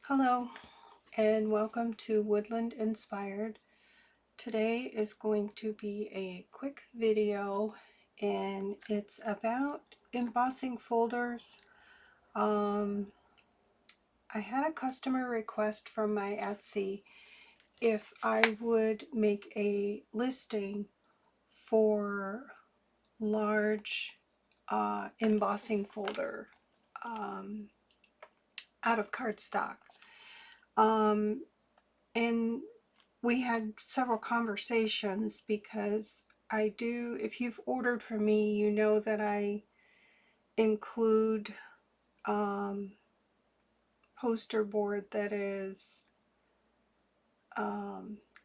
Hello and welcome to Woodland Inspired. Today is going to be a quick video and it's about embossing folders. I had a customer request from my Etsy if I would make a listing for large embossing folder out of cardstock. And we had several conversations because if you've ordered from me, you know that I include poster board that is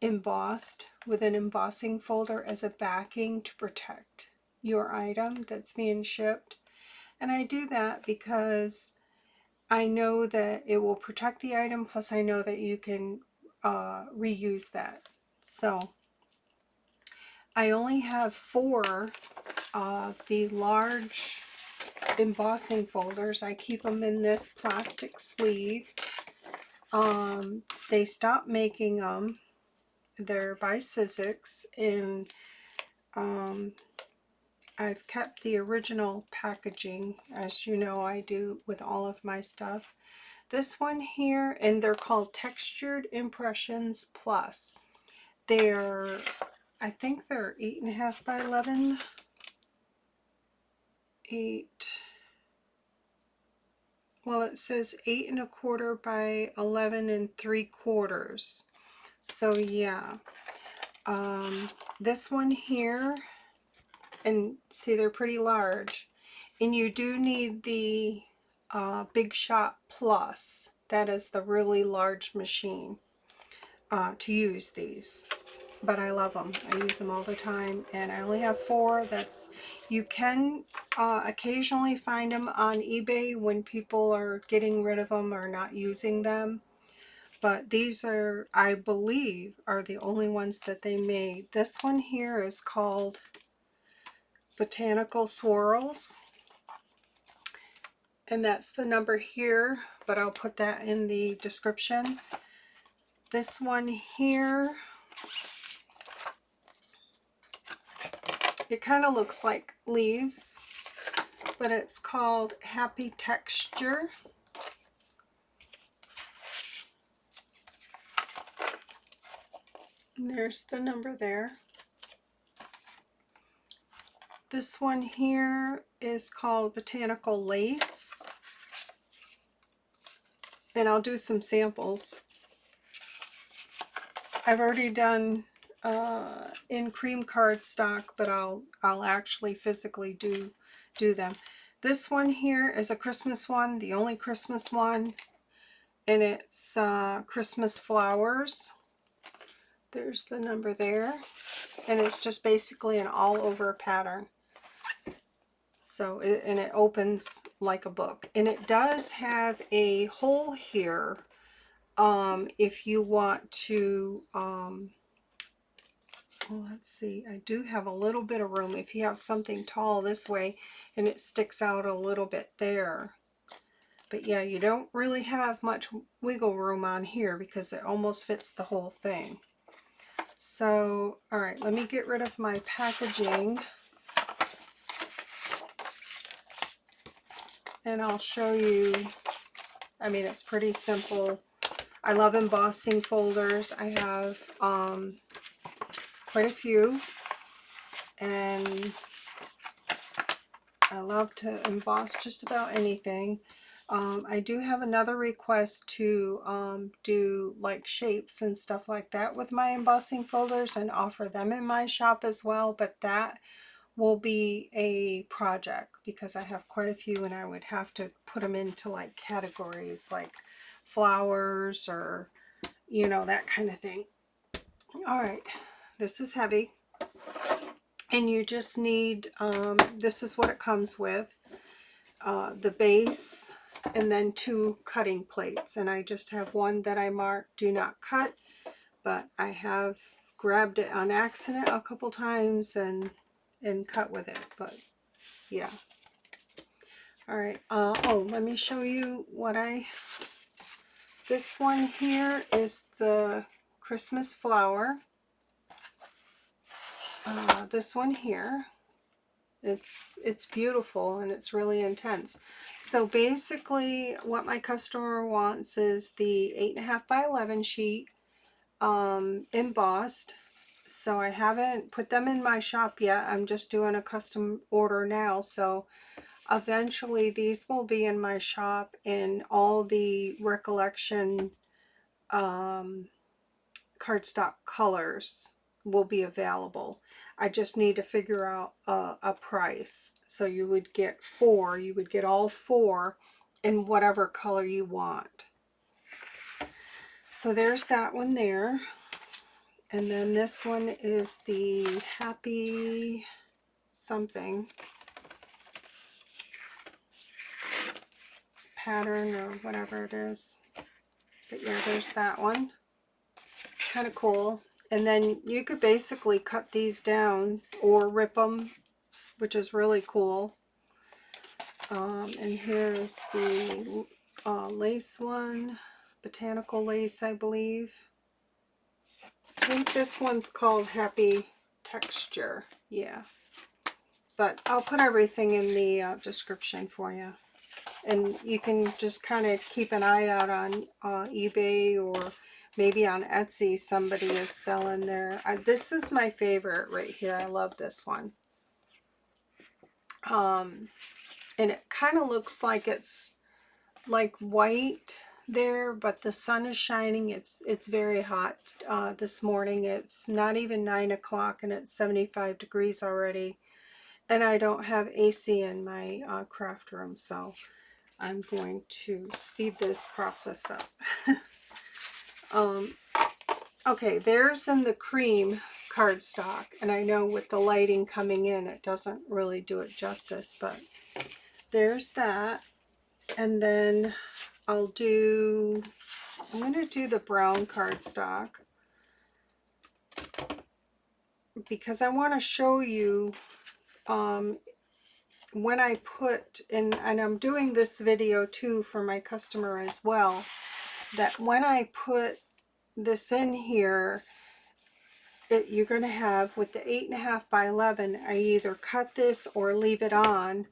embossed with an embossing folder as a backing to protect your item that's being shipped. And I do that because I know that it will protect the item, plus I know that you can reuse that. So I only have 4 of the large embossing folders. I keep them in this plastic sleeve. They stopped making them. They're by Sizzix, and I've kept the original packaging, as you know I do with all of my stuff. This one here, and they're called Textured Impressions Plus. I think they're 8.5 by 11. 8. Well, it says 8.25 by 11 3/4. So yeah, this one here, and see they're pretty large, and you do need the Big Shot Plus. That is the really large machine to use these. But I love them. I use them all the time, and I only have 4. You can occasionally find them on eBay when people are getting rid of them or not using them, but these are, I believe, are the only ones that they made. This one here is called Botanical Swirls, and that's the number here, but I'll put that in the description. This one here, it kind of looks like leaves, but it's called Happy Texture. And there's the number there. This one here is called Botanical Lace. And I'll do some samples. I've already done in cream cardstock, but I'll actually physically do them. This one here is a Christmas one, the only Christmas one, and it's Christmas flowers. There's the number there, and it's just basically an all-over pattern. So, and it opens like a book, and it does have a hole here if you want to. Well, let's see, I do have a little bit of room if you have something tall this way and it sticks out a little bit there. But yeah, you don't really have much wiggle room on here because it almost fits the whole thing. So, all right, let me get rid of my packaging and I'll show you. I mean, it's pretty simple. I love embossing folders. I have quite a few, and I love to emboss just about anything. I do have another request to do like shapes and stuff like that with my embossing folders and offer them in my shop as well, but that will be a project because I have quite a few and I would have to put them into like categories like flowers or, you know, that kind of thing. All right, this is heavy. And you just need, this is what it comes with, the base and then 2 cutting plates. And I just have one that I marked do not cut, but I have grabbed it on accident a couple times and cut with it, but yeah. All right, oh, let me show you what I This one here is the Christmas flower. This one here, it's beautiful and it's really intense. So basically what my customer wants is the 8.5 by 11 sheet embossed. So I haven't put them in my shop yet. I'm just doing a custom order now. So eventually these will be in my shop and all the Recollection cardstock colors will be available. I just need to figure out a price. So you would get 4, you would get all 4 in whatever color you want. So there's that one there. And then this one is the Happy something pattern or whatever it is. But yeah, there's that one. It's kind of cool. And then you could basically cut these down or rip them, which is really cool. And here's the lace one, Botanical Lace, I believe. I think this one's called Happy Texture. Yeah. But I'll put everything in the description for you. And you can just kind of keep an eye out on eBay or maybe on Etsy. Somebody is selling their... this is my favorite right here. I love this one. And it kind of looks like it's like white there, but the sun is shining. It's very hot this morning. It's not even 9 o'clock and it's 75 degrees already. And I don't have AC in my craft room, so I'm going to speed this process up. Okay, there's in the cream cardstock, and I know with the lighting coming in, it doesn't really do it justice, but there's that. And then I'm going to do the brown cardstock because I want to show you when I put in, and I'm doing this video too for my customer as well, that when I put this in here, you're going to have with the 8.5 by 11, I either cut this or leave it on,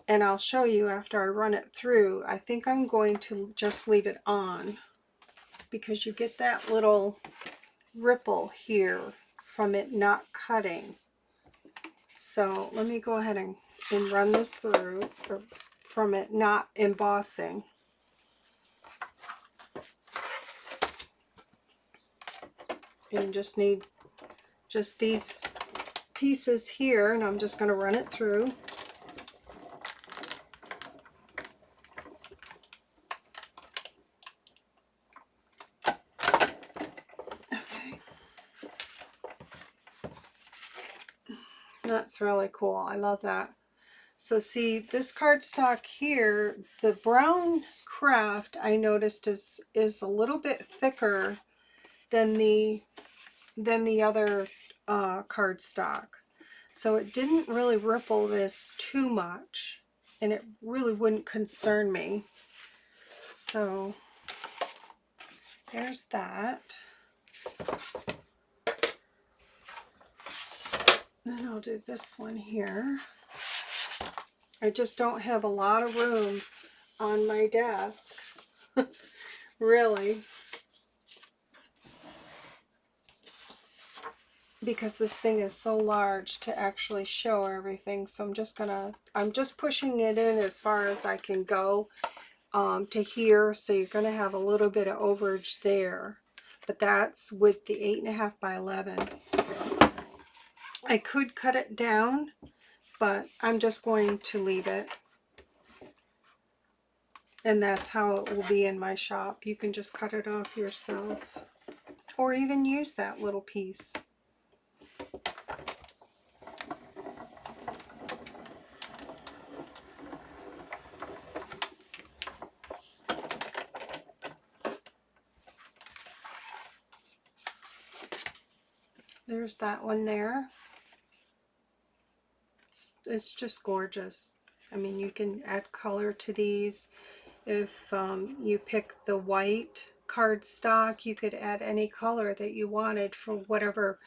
and I'll show you after I run it through. I think I'm going to just leave it on because you get that little ripple here from it not cutting. So let me go ahead and run this through from it not embossing. And just need just these pieces here, and I'm just going to run it through. Okay. That's really cool. I love that. So see, this cardstock here, the brown craft I noticed is a little bit thicker than the other cardstock. So it didn't really ripple this too much, and it really wouldn't concern me. So there's that. Then I'll do this one here. I just don't have a lot of room on my desk, really, because this thing is so large to actually show everything. So I'm just pushing it in as far as I can go to here. So you're going to have a little bit of overage there, but that's with the 8.5 by 11. I could cut it down, but I'm just going to leave it. And that's how it will be in my shop. You can just cut it off yourself, or even use that little piece. There's that one there. It's just gorgeous. I mean, you can add color to these. If you pick the white cardstock, you could add any color that you wanted for whatever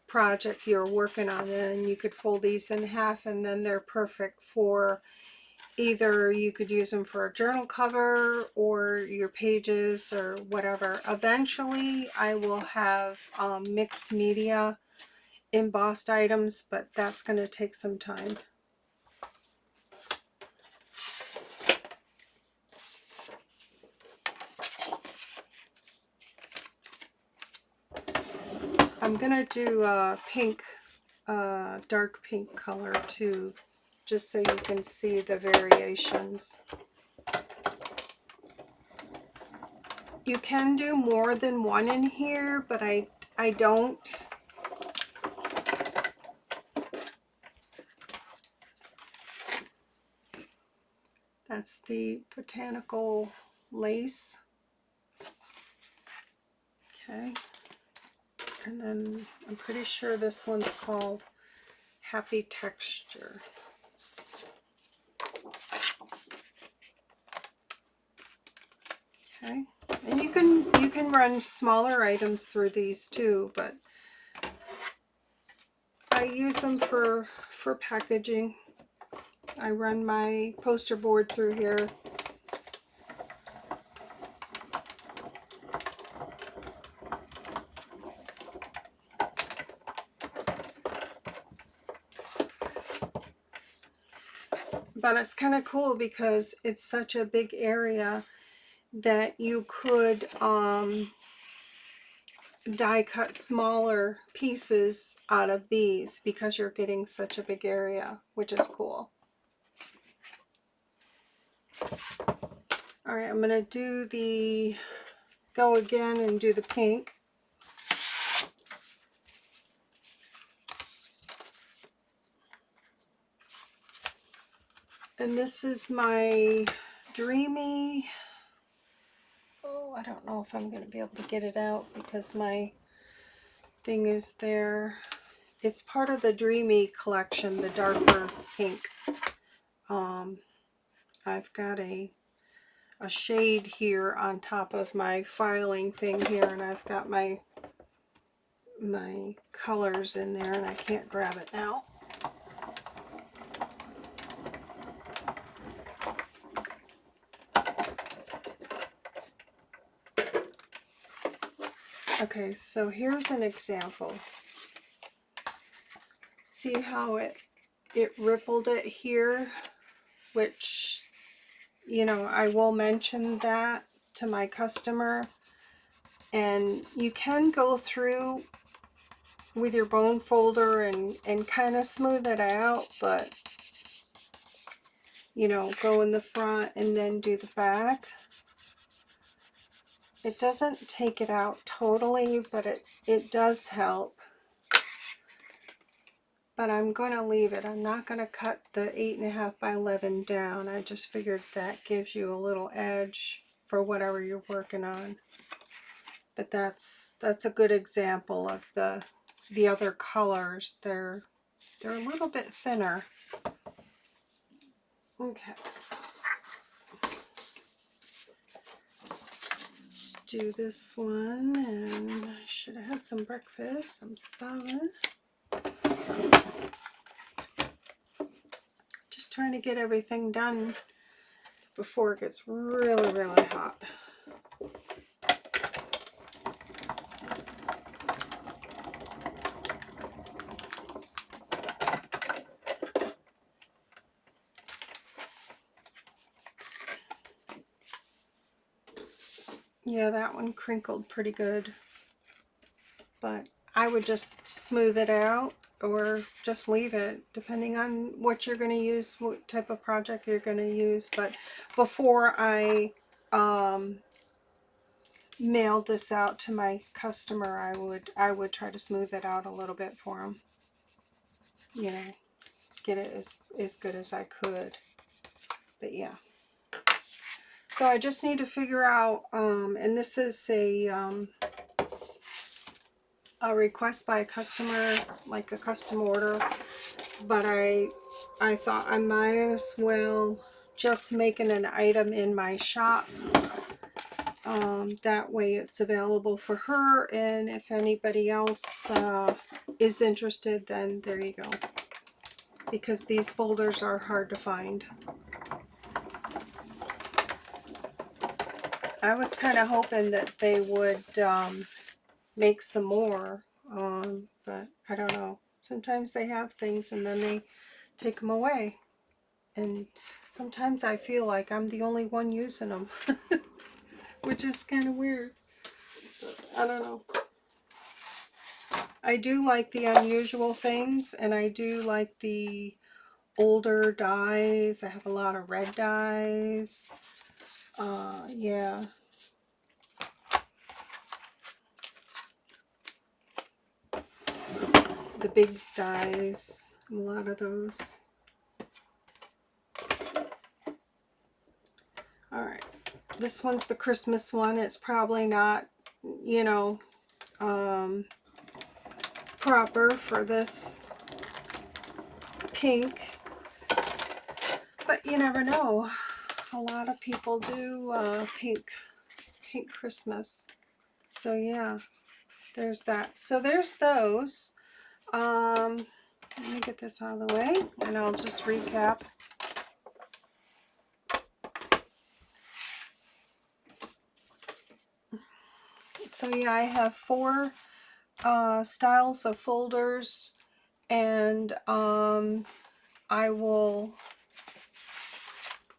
project you're working on, and you could fold these in half, and then they're perfect for either you could use them for a journal cover or your pages or whatever. Eventually I will have mixed media embossed items, but that's going to take some time. I'm going to do a pink, dark pink color too, just so you can see the variations. You can do more than one in here, but I don't. That's the Botanical Lace. Okay. And then I'm pretty sure this one's called Happy Texture. Okay. And you can run smaller items through these too, but I use them for packaging. I run my poster board through here. But it's kind of cool because it's such a big area that you could die cut smaller pieces out of these because you're getting such a big area, which is cool. All right, I'm going to go again and do the pink. And this is my Dreamy. Oh, I don't know if I'm going to be able to get it out because my thing is there. It's part of the Dreamy collection, the darker pink. I've got a shade here on top of my filing thing here, and I've got my colors in there, and I can't grab it now. Okay, so here's an example. See how it rippled it here, which, you know, I will mention that to my customer. And you can go through with your bone folder and kind of smooth it out, but, you know, go in the front and then do the back. It doesn't take it out totally, but it does help. But I'm going to leave it. I'm not going to cut the 8.5 by 11 down. I just figured that gives you a little edge for whatever you're working on. But that's a good example of the other colors. They're a little bit thinner. Okay. Do this one, and I should have had some breakfast. I'm starving. Just trying to get everything done before it gets really, really hot. Yeah, that one crinkled pretty good, but I would just smooth it out or just leave it, depending on what you're going to use, what type of project you're going to use. But before I mailed this out to my customer, I would try to smooth it out a little bit for him. You know, get it as good as I could. But yeah. So I just need to figure out, and this is a request by a customer, like a custom order, but I thought I might as well just making an item in my shop. That way it's available for her, and if anybody else is interested, then there you go. Because these folders are hard to find. I was kind of hoping that they would make some more, but I don't know. Sometimes they have things and then they take them away. And sometimes I feel like I'm the only one using them, which is kind of weird. But I don't know. I do like the unusual things, and I do like the older dyes. I have a lot of red dyes. Yeah. The big dyes, a lot of those. Alright, this one's the Christmas one. It's probably not, you know, proper for this pink, but you never know. A lot of people do pink Christmas. So yeah, there's that. So there's those. Let me get this out of the way and I'll just recap. So yeah, I have 4 styles of folders, and I will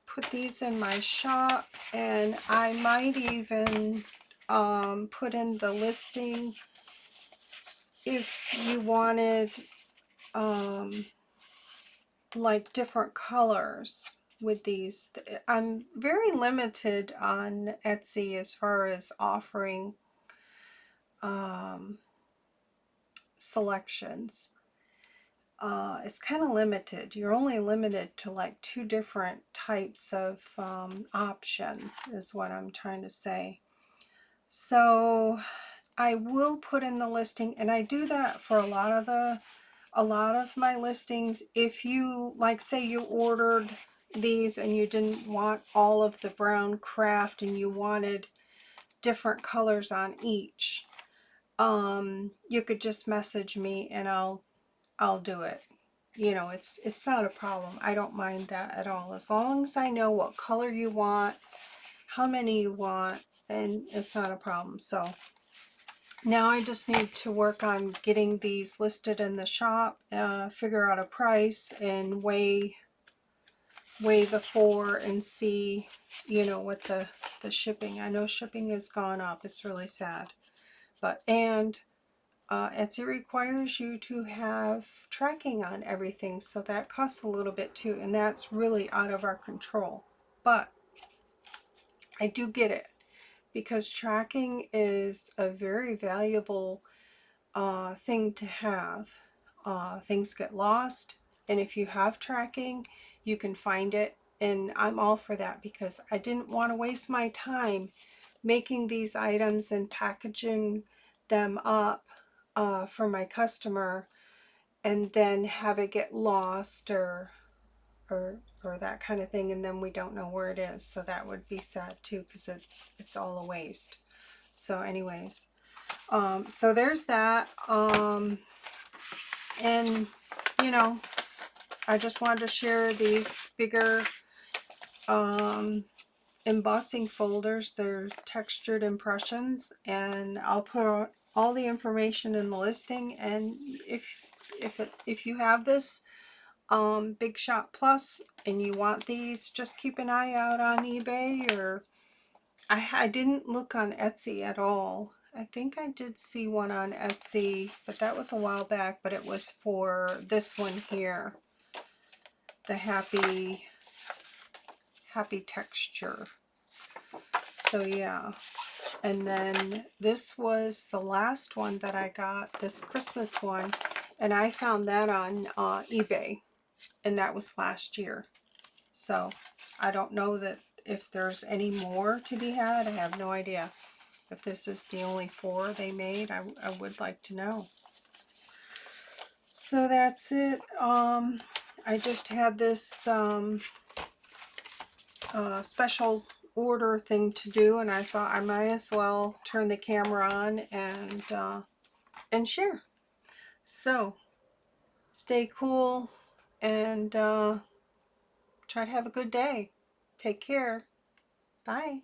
put these in my shop, and I might even put in the listing if you wanted like different colors with these. I'm very limited on Etsy as far as offering selections. It's kind of limited. You're only limited to like 2 different types of options is what I'm trying to say. So I will put in the listing, and I do that for a lot of my listings. If you, like, say you ordered these and you didn't want all of the brown craft and you wanted different colors on each, you could just message me and I'll do it. You know, it's not a problem. I don't mind that at all, as long as I know what color you want, how many you want, and it's not a problem. So now I just need to work on getting these listed in the shop, figure out a price, and weigh the 4 and see, you know, what the shipping. I know shipping has gone up. It's really sad. But, and Etsy requires you to have tracking on everything, so that costs a little bit too, and that's really out of our control. But I do get it, because tracking is a very valuable thing to have. Things get lost, and if you have tracking, you can find it, and I'm all for that, because I didn't want to waste my time making these items and packaging them up for my customer and then have it get lost or that kind of thing, and then we don't know where it is. So that would be sad too, because it's all a waste. So anyways, so there's that. And you know, I just wanted to share these bigger embossing folders. They're textured impressions, and I'll put all the information in the listing. And if you have this Big Shot Plus and you want these, just keep an eye out on eBay, or I didn't look on Etsy at all. I think I did see one on Etsy, but that was a while back, but it was for this one here, the happy texture. So yeah. And then this was the last one that I got, this Christmas one, and I found that on eBay, and that was last year. So I don't know that if there's any more to be had. I have no idea. If this is the only 4 they made, I would like to know. So that's it. I just had this special order thing to do, and I thought I might as well turn the camera on and share. So stay cool and try to have a good day. Take care. Bye.